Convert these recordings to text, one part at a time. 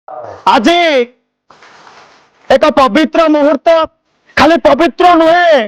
आज एक पवित्र मुहूर्त खाली पवित्र नुहे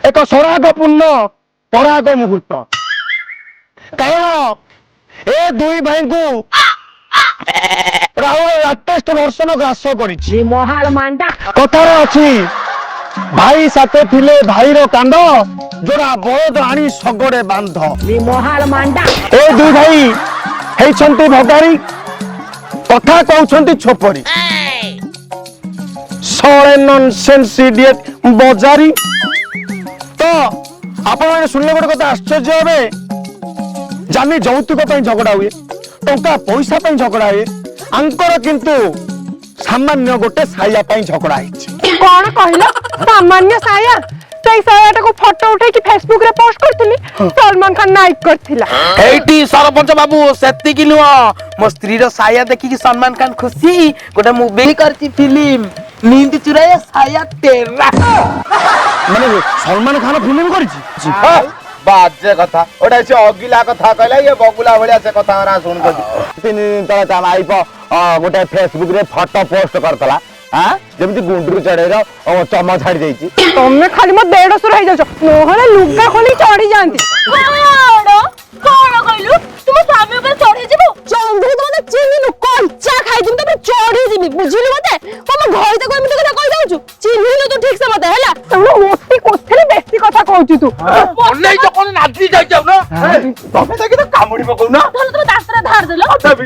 एक सौरागपूर्ण पराग मुहूर्त कारण ए दुई भाई को राहुल लाटेस्ट वर्षन ग्रास कर कथार अच्छी भाई साथे थिले भाई रो कांद जोरा बलद आनी सगड़े बांध ए दुई भाई हेइछंती भगारी कथा कहउछंती छोपरी सळे नॉनसेंस इडियट बजारी तो आपण माने सुनले गोटे कथा आश्चर्य हेबे जानी जौतुक पई झगड़ा हुए टंका पैसा पई झगड़ा हुए आंकर किंतु सामान्य गोटे साया पई झगड़ा हिच कौन कहला सामान्य साया सेई सायाटा को फोटो उठे कि फेसबुक रे पोस्ट करथिली सलमान खान नाइक करथिला एटी सरपंच बाबू सेत्ती कि नुह मो स्त्री रो साया देखि कि सलमान खान खुशी गोटे मूवी करती फिल्म नींद चुराए साया तेरा माने सलमान खान फिल्म करिछि बाजे कथा ओटा से अगिला कथा कहला ये बगुला भलिया से कथा हमरा सुन कर 3 दिन तले ता माइप गोटे फेसबुक रे फोटो पोस्ट करतला हां जेमति गुंडरू चढ़ेरो चम झाड़ी जाईची तमे खाली मो देड़ सुर हो जाछ नोहले लुगा खोली चढ़ी जानती कोन कहलु तुम स्वामी ऊपर चढ़ी जीवो चंद्री तो मते चिन्नी नु कंचा खाइ तुम तो चढ़ी जीबी बुझिलु मते हम घर तक एमति कथा कहि जाउछु चिन्नी नु तू ठीक से मते हला तुम मोटी कोथले बेसी कथा कहउछु तू ओनै जो कोन नादी जाई जाउ ना तमे देखि तो कामुडी पकौ ना ताले तुम दासरा धार देलो दबी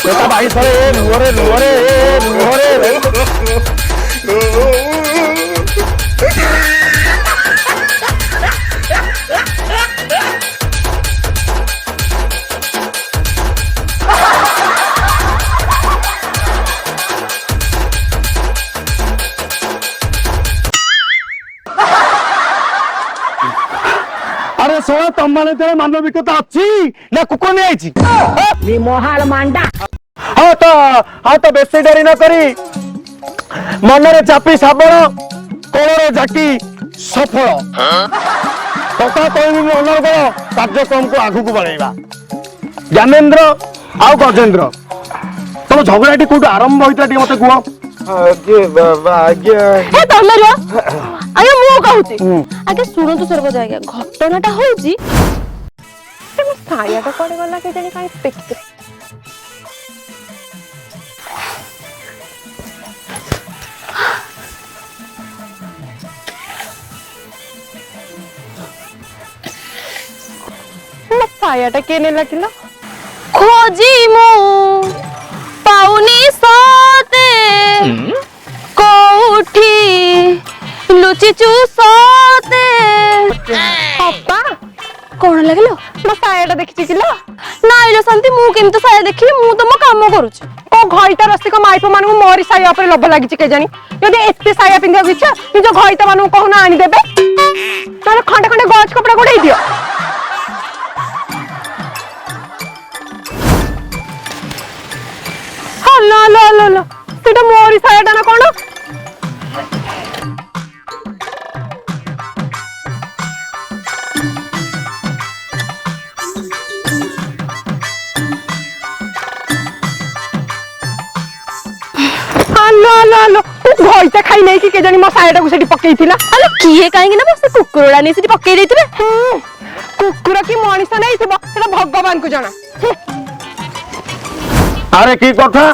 बेटा भाई सरे नुहरे अरे सोना तुम माने तेरे मानविकता अच्छी ना कुकुर नहीं आईची मोहाल मांडा हाँ तो बेसी डेरी न करी मनरे चापी साबण कोलरे जाकी सफल कथा कहबी अनुरोध कार्यक्रम को आगु को बढ़ेगा ज्ञानेन्द्र आउ गजेंद्र तुम झगड़ाटी कोठु आरंभ होइता मते कुह आगे बाबा आगे हे तमे रो आगे मु कहूची आगे सुनो तो सर्व जायगा घटनाटा होउची से मो सायाटा कोडे गला के जानी काई देखते मो सायाटा केने लागिला खोजी मु पाउनी सोते कोठी लुचि चूसोते पापा कोन लागलो मो सायाटा देखि किलो नाइ लो शांति मु केमते साया देखि मु तो मो काम करूची ओ घइता रसिक माइप मानु मोरी साया ऊपर लोभ लागिछि के जानी यदि एते साया पिंदिया इच्छा निज घइता मानु कहना आनी देबे तारे खंडे खंडे गछ कपड़ा गोडै दियो ला ला ला ला सेटा मोरी सायाटा ना कोन ला ला ला तू घइता खाई नै कि जानी मो सायाटा को सेठी पक्कै थिला अरे किए काहेकि ना बस कुकुरडा नै सिटी पक्कै देथिबे कुकुर की मनिष नै थिबो सेटा भगवान को जाना अरे की कथा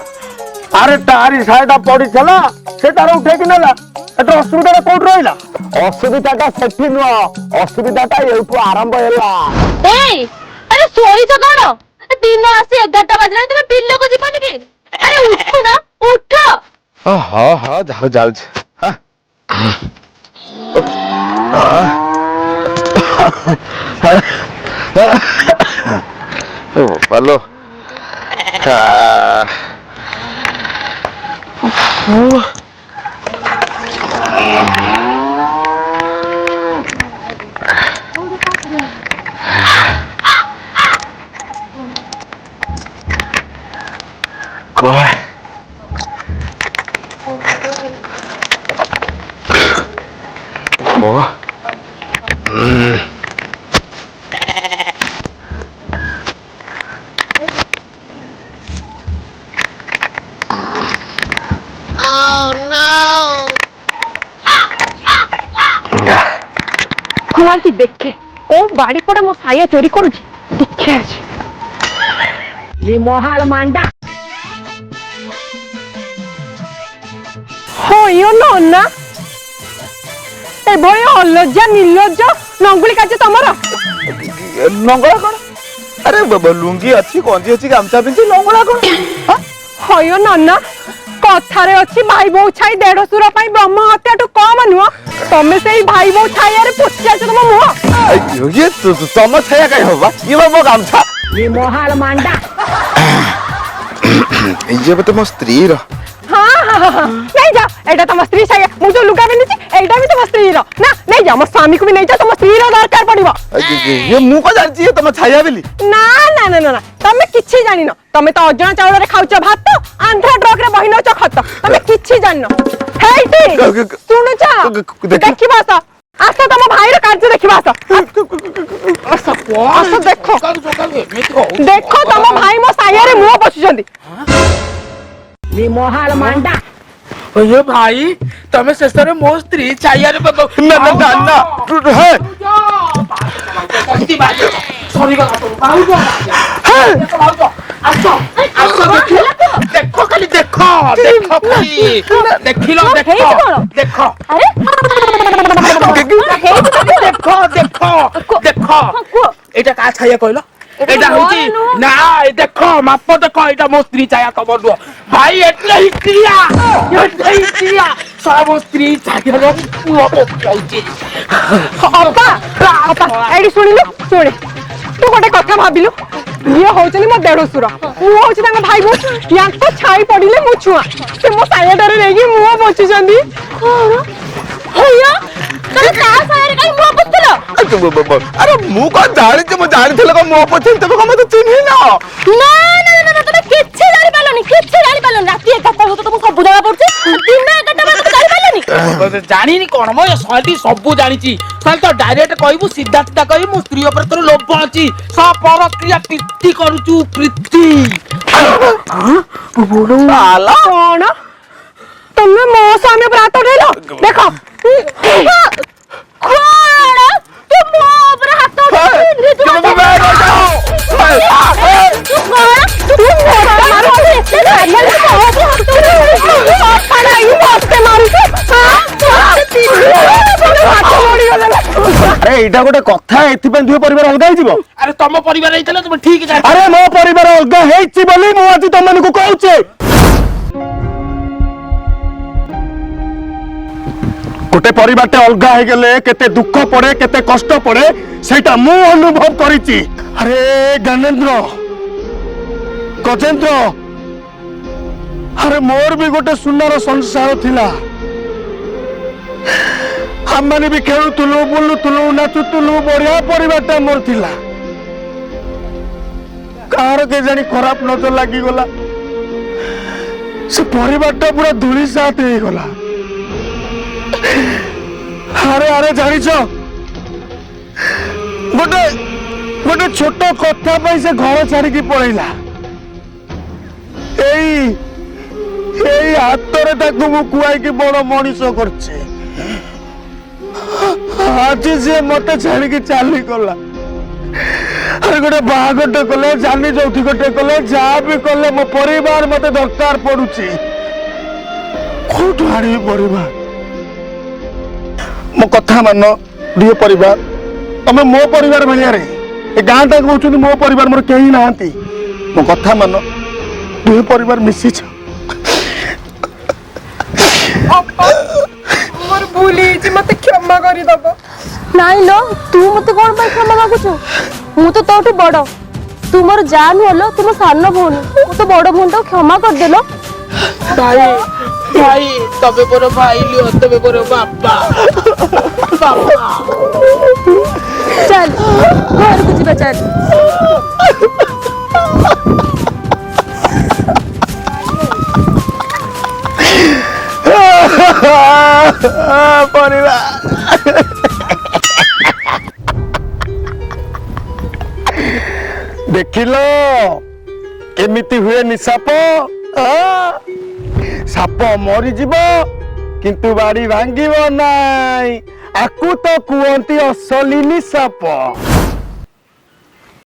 अरे तारी साइडा पड़ी चला से तार उठे कि नेला एतो असुविधा कोड रहिला असुविधाटा सेठी न असुविधाटा एठु आरंभ हैला ए अरे सोई छ कोन दिन आसी 11टा बजला तमे पिल्लो को जीवन के अरे उठ ना उठ हाँ हाँ जाओ जाओ हेलो କୁହନ୍ତି ଦେଖେ ଓ ବାଡି ପଡେ ମୋ ସାୟା ଚୋରି କରୁଛି ଦେଖେ ଅଛି ମହାଳ ମାଣ୍ଡା ହଇଓ ନା ଏଭଳି ଅଲଜ୍ଜା ନିର୍ଲଜ୍ଜ ନଙ୍ଗୁଳି କାର୍ଯ୍ୟ ତମର ଲଙ୍ଗଳା କଣ? ଆରେ ଲୁଙ୍ଗି ଅଛି ଗଞ୍ଜି ଅଛି ଗାମଛା ପିନ୍ଧି ଲଙ୍ଗଳା କଣ? ହଇଓ ନନା କଥାରେ ଅଛି ଭାଇ ବୋଉ ଛାଇ ଦେଢଶୁର ପାଇଁ ବ୍ରହ୍ମ ହତ୍ୟାଠୁ କମ ନୁହଁ ତମେ ସେଇ ଭାଇ ବୋଉ ଛାଇଆରେ ପୋଛି ଯାଇଛ ତମ ମୁହଁ ଇଏ ତମ ଛାୟା କାଇଁ ହବା ଇଏ ବା ମୋ ଗାମଛା ମହାଳ ମାଣ୍ଡା ଇଏ ବୋଧେ ମୋ ସ୍ତ୍ରୀର नहीं जा एटा तम स्त्री छाया मु जो लुगा पिन्दिछि एटा भी तम स्त्री रो ना नहीं जा मो स्वामी को भी नहीं जा तम स्त्री रो दरकार पड़िबो ये मु को जानि छी तम छाया बेली ना ना ना ना तमे किछि जानिनो तमे तो अजणा चावल रे खाउछ भात आंध्रा ट्रक रे बहिनो छ खत तमे किछि जानिनो हेइटी सुनुछ देखिबा स आस तम भाई रो कार्य देखिबा आस आस देखो देखो तम भाई मो साया रे मुंह पछुचंदी मोहाल मांडा ये भाई तमे शेषरे मो स्त्री छाया रे ना है सॉरी का देखो खाली देखो देखिलो देखो देखो देखो देखो देखो एटा का छाया कहलो एटा होची ना ए देखो माप देखो एटा मो स्त्री छाया तब नुह भाई एटले हिटिया सब स्त्री छाया रे पुओ पकाउची अपा अपा एडी सुनिलु सुने तू गोटे कथा भाबिलु ये होचनी मो देढसुर मु होची तांग भाई बो यांको छाई पडिले मु छुआ से मो साया डरे रेगी मुंह बची जंदी होया तने का साया रे काई मुंह बचलो अरे मु को जानि छ मु जानि थले को मो पछन तबे को मते चिन्हि ना ना ना ना ना तने किछि जानि पालोनी राती 11 बजे तो तुम सब जाना पड़छ दिन 11 बजे तो जानि पालोनी जानी नी कोन मो सती सब जानि छी खाली तो डायरेक्ट कहबू सीधा सीधा कहबू मो स्त्री ऊपर तोर लोभ अछि सब परक्रिया प्रीति करूचू प्रीति बोलो साला कौन तुमने मो सामने पर हाथ उठेलो देखो कौन तुम मो पर हाथ उठेलो तुम अरे एटा गोटे कथा एथि पे दुई परिवार अलगा हिजिबो अरे तुम परिवार रहितले तुम ठीक जान अरे मो परिवार अलगा हेछि बोली मु आज तमन को कहउचे गोटे परिवारटे अलगा हे गेले केते दुख पड़े केते कष्ट पड़े सेटा मु अनुभव करिछि अरे ज्ञानेंद्र गजेंद्र अरे मोर भी गोटे सुंदर संसार थिला हमने भी खेलुलु बुलुलु नाचुलु बढ़िया परिवारटा मोर थिला कार के जानी खराब नजर लगी गला से परिवारटा पूरा धूली साथ हो गला अरे अरे जानी छ गोटे गोटे छोट कथा पे से घर छाड़ी की पळैला एई हाथ रे ताकू मु कुआई की बड़ मनीष करछे आज से मते छाड़ी की चाली गला अरे गोटे बाहागटे कले जानी चौथी गोटे कले जहाँ भी कले मो परिवार मते दरकार पड़ुची कोठु आनी परिवार मो कथा मान दियो परिवार तमे मो परिवार भलिया रे ए गाँ टा कहउछन मो परिवार मोर केही नाहंती मो कथा मान दियो परिवार मिसी छ मोर भूली जी मते क्षमा करी दबो नाइ लो तू मते कोन भाई क्षमा मागुछु मु तो तोठू बड़ तू मोर जान होलो तू मो सानो भौनी मु तो बड़ भौन तो क्षमा कर देलो भाई भाई तबे बरो भाई लियो तबे बरो बापा बापा चल घर को जीवा चल परिवार देखिलो केमिति हुए निसाप ସାପ ମରିଯିବ କିନ୍ତୁ ବାଡି ଭାଙ୍ଗିବ ନାଇଁ ଆକୁ ତ କୁହନ୍ତି ଅସଲିନି ସାପ।